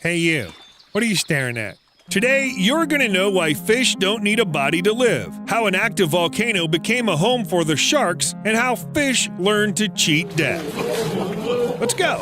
Hey you, what are you staring at? Today, you're gonna know why fish don't need a body to live, how an active volcano became a home for the sharks, and how fish learned to cheat death. Let's go!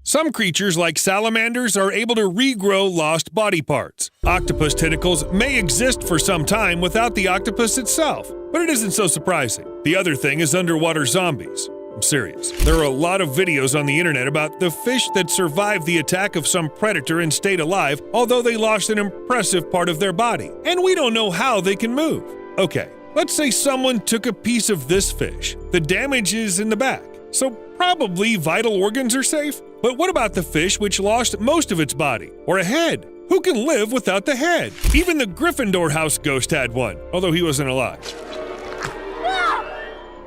Some creatures, like salamanders, are able to regrow lost body parts. Octopus tentacles may exist for some time without the octopus itself, but it isn't so surprising. The other thing is underwater zombies. I'm serious. There are a lot of videos on the internet about the fish that survived the attack of some predator and stayed alive, although they lost an impressive part of their body. And we don't know how they can move. Okay, let's say someone took a piece of this fish. The damage is in the back, so probably vital organs are safe. But what about the fish which lost most of its body, or a head? Who can live without the head? Even the Gryffindor house ghost had one, although he wasn't alive.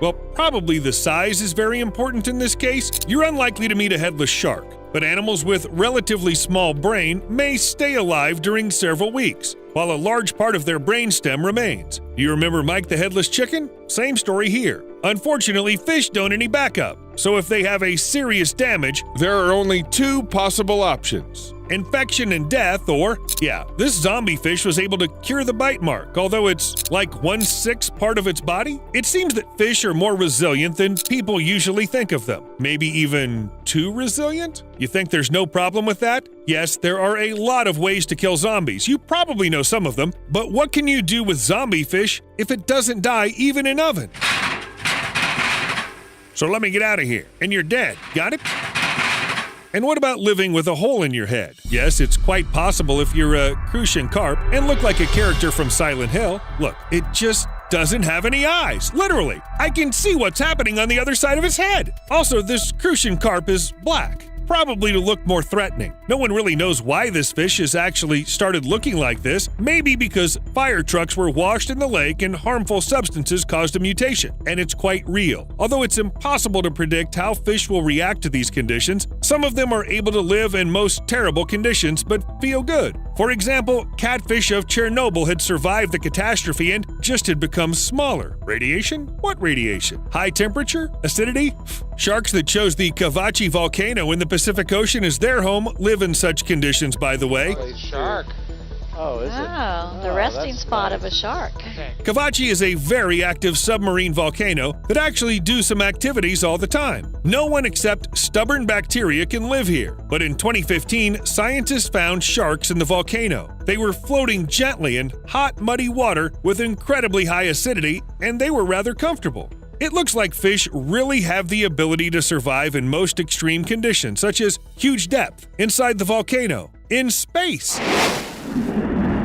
Well, probably the size is very important in this case. You're unlikely to meet a headless shark, but animals with relatively small brain may stay alive during several weeks, while a large part of their brainstem remains. Do you remember Mike the Headless Chicken? Same story here. Unfortunately, fish don't any backup, so if they have a serious damage, there are only two possible options: infection and death, or, this zombie fish was able to cure the bite mark, although it's like 1/6 part of its body. It seems that fish are more resilient than people usually think of them. Maybe even too resilient? You think there's no problem with that? Yes, there are a lot of ways to kill zombies. You probably know some of them, but what can you do with zombie fish if it doesn't die even in oven? So let me get out of here, and you're dead. Got it? And what about living with a hole in your head? Yes, it's quite possible if you're a crucian carp and look like a character from Silent Hill. Look, it just doesn't have any eyes. Literally, I can see what's happening on the other side of his head. Also, this crucian carp is black, probably to look more threatening. No one really knows why this fish has actually started looking like this. Maybe because fire trucks were washed in the lake and harmful substances caused a mutation, and it's quite real. Although it's impossible to predict how fish will react to these conditions, some of them are able to live in most terrible conditions but feel good. For example, catfish of Chernobyl had survived the catastrophe and just had become smaller. Radiation? What radiation? High temperature? Acidity? Sharks that chose the Cavachi volcano in the Pacific Ocean as their home live in such conditions, by the way. A shark. Oh, is it? Oh, the resting spot of a shark. Okay. Cavachi is a very active submarine volcano that actually do some activities all the time. No one except stubborn bacteria can live here. But in 2015, scientists found sharks in the volcano. They were floating gently in hot, muddy water with incredibly high acidity, and they were rather comfortable. It looks like fish really have the ability to survive in most extreme conditions, such as huge depth, inside the volcano, in space.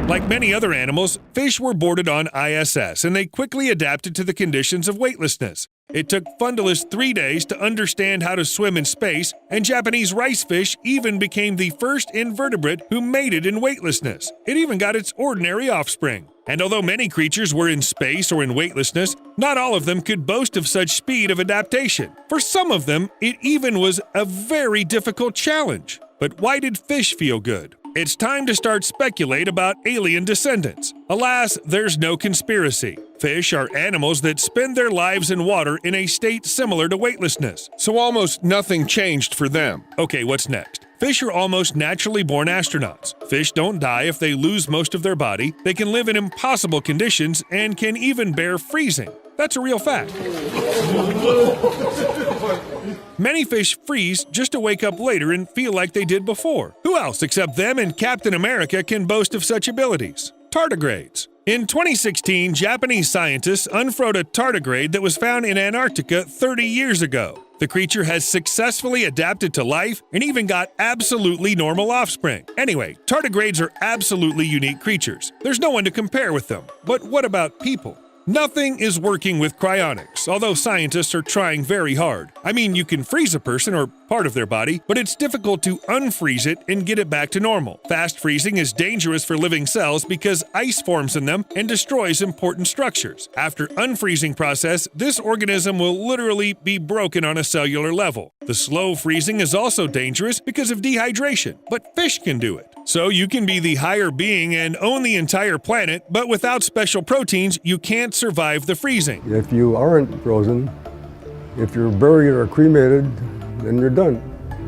Like many other animals, fish were boarded on ISS, and they quickly adapted to the conditions of weightlessness. It took Fundalus 3 days to understand how to swim in space, and Japanese rice fish even became the first invertebrate who mated in weightlessness. It even got its ordinary offspring. And although many creatures were in space or in weightlessness, not all of them could boast of such speed of adaptation. For some of them, it even was a very difficult challenge. But why did fish feel good? It's time to start speculate about alien descendants. Alas, there's no conspiracy. Fish are animals that spend their lives in water in a state similar to weightlessness. So almost nothing changed for them. Okay, what's next? Fish are almost naturally born astronauts. Fish don't die if they lose most of their body. They can live in impossible conditions and can even bear freezing. That's a real fact. Many fish freeze just to wake up later and feel like they did before. Who else except them and Captain America can boast of such abilities? Tardigrades. In 2016, Japanese scientists unfurled a tardigrade that was found in Antarctica 30 years ago. The creature has successfully adapted to life and even got absolutely normal offspring. Anyway, tardigrades are absolutely unique creatures. There's no one to compare with them. But what about people? Nothing is working with cryonics, although scientists are trying very hard. I mean, you can freeze a person or part of their body, but it's difficult to unfreeze it and get it back to normal. Fast freezing is dangerous for living cells because ice forms in them and destroys important structures. After unfreezing process, this organism will literally be broken on a cellular level. The slow freezing is also dangerous because of dehydration, but fish can do it. So you can be the higher being and own the entire planet, but without special proteins, you can't survive the freezing. If you aren't frozen, if you're buried or cremated, then you're done.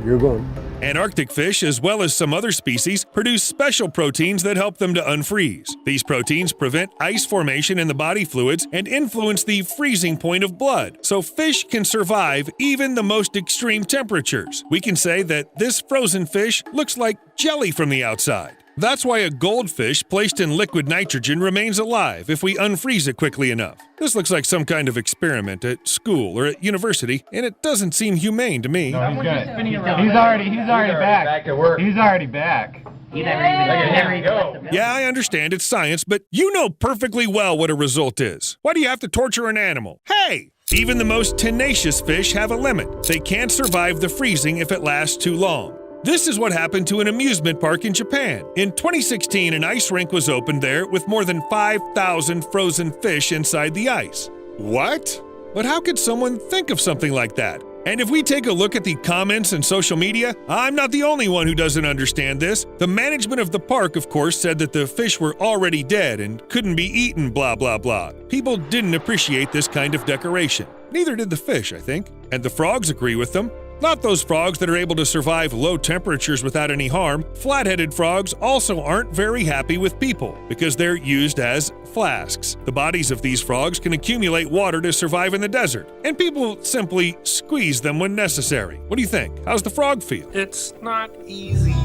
You're gone. Antarctic fish, as well as some other species, produce special proteins that help them to unfreeze. These proteins prevent ice formation in the body fluids and influence the freezing point of blood, so fish can survive even the most extreme temperatures. We can say that this frozen fish looks like jelly from the outside. That's why a goldfish placed in liquid nitrogen remains alive if we unfreeze it quickly enough. This looks like some kind of experiment at school or at university, and it doesn't seem humane to me. No, he's good. He's already back. Back to work. He's already back. Yeah, I understand it's science, but you know perfectly well what a result is. Why do you have to torture an animal? Hey! Even the most tenacious fish have a limit. They can't survive the freezing if it lasts too long. This is what happened to an amusement park in Japan. In 2016, an ice rink was opened there with more than 5,000 frozen fish inside the ice. What? But how could someone think of something like that? And if we take a look at the comments and social media, I'm not the only one who doesn't understand this. The management of the park, of course, said that the fish were already dead and couldn't be eaten, blah, blah, blah. People didn't appreciate this kind of decoration. Neither did the fish, I think. And the frogs agree with them. Not those frogs that are able to survive low temperatures without any harm. Flat-headed frogs also aren't very happy with people because they're used as flasks. The bodies of these frogs can accumulate water to survive in the desert, and people simply squeeze them when necessary. What do you think? How's the frog feel? It's not easy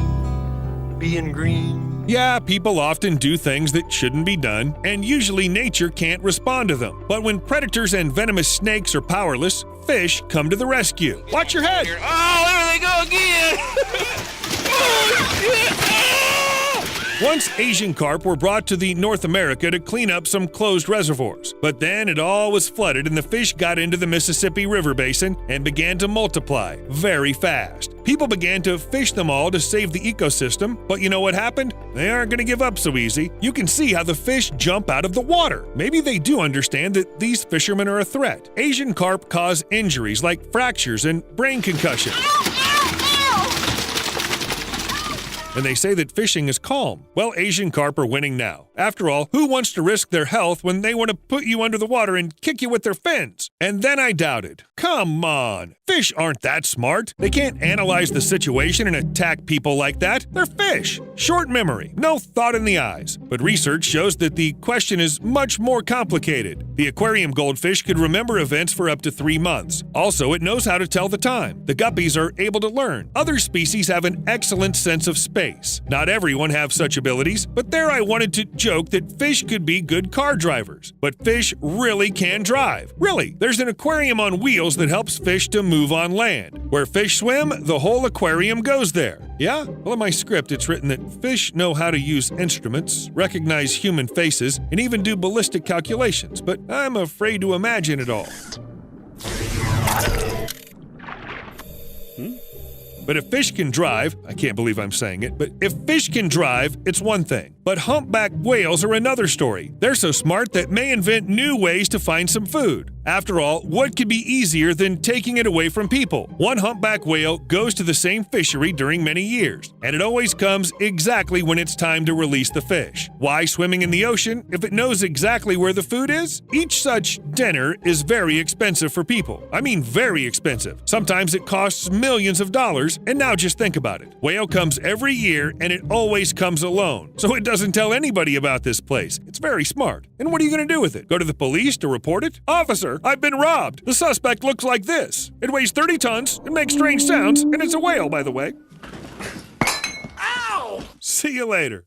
being green. Yeah, people often do things that shouldn't be done, and usually nature can't respond to them. But when predators and venomous snakes are powerless, fish come to the rescue. Watch your head! Oh, there they go again! Oh, shit! Once Asian carp were brought to the North America to clean up some closed reservoirs. But then it all was flooded and the fish got into the Mississippi River basin and began to multiply very fast. People began to fish them all to save the ecosystem, but you know what happened? They aren't going to give up so easy. You can see how the fish jump out of the water. Maybe they do understand that these fishermen are a threat. Asian carp cause injuries like fractures and brain concussion. And they say that fishing is calm. Well, Asian carp are winning now. After all, who wants to risk their health when they want to put you under the water and kick you with their fins? And then I doubted. Come on. Fish aren't that smart. They can't analyze the situation and attack people like that. They're fish. Short memory. No thought in the eyes. But research shows that the question is much more complicated. The aquarium goldfish could remember events for up to 3 months. Also, it knows how to tell the time. The guppies are able to learn. Other species have an excellent sense of space. Not everyone have such abilities, but there I wanted to joke that fish could be good car drivers. But fish really can drive. Really, there's an aquarium on wheels that helps fish to move on land. Where fish swim, the whole aquarium goes there. Yeah? Well, in my script, it's written that fish know how to use instruments, recognize human faces, and even do ballistic calculations, but I'm afraid to imagine it all. But if fish can drive, I can't believe I'm saying it, but if fish can drive, it's one thing. But humpback whales are another story. They're so smart that may invent new ways to find some food. After all, what could be easier than taking it away from people? One humpback whale goes to the same fishery during many years, and it always comes exactly when it's time to release the fish. Why swimming in the ocean if it knows exactly where the food is? Each such dinner is very expensive for people. I mean very expensive. Sometimes it costs millions of dollars, and now just think about it. Whale comes every year, and it always comes alone. So it doesn't tell anybody about this place. It's very smart. And what are you going to do with it? Go to the police to report it? Officer, I've been robbed. The suspect looks like this. It weighs 30 tons, it makes strange sounds, and it's a whale, by the way. Ow! See you later.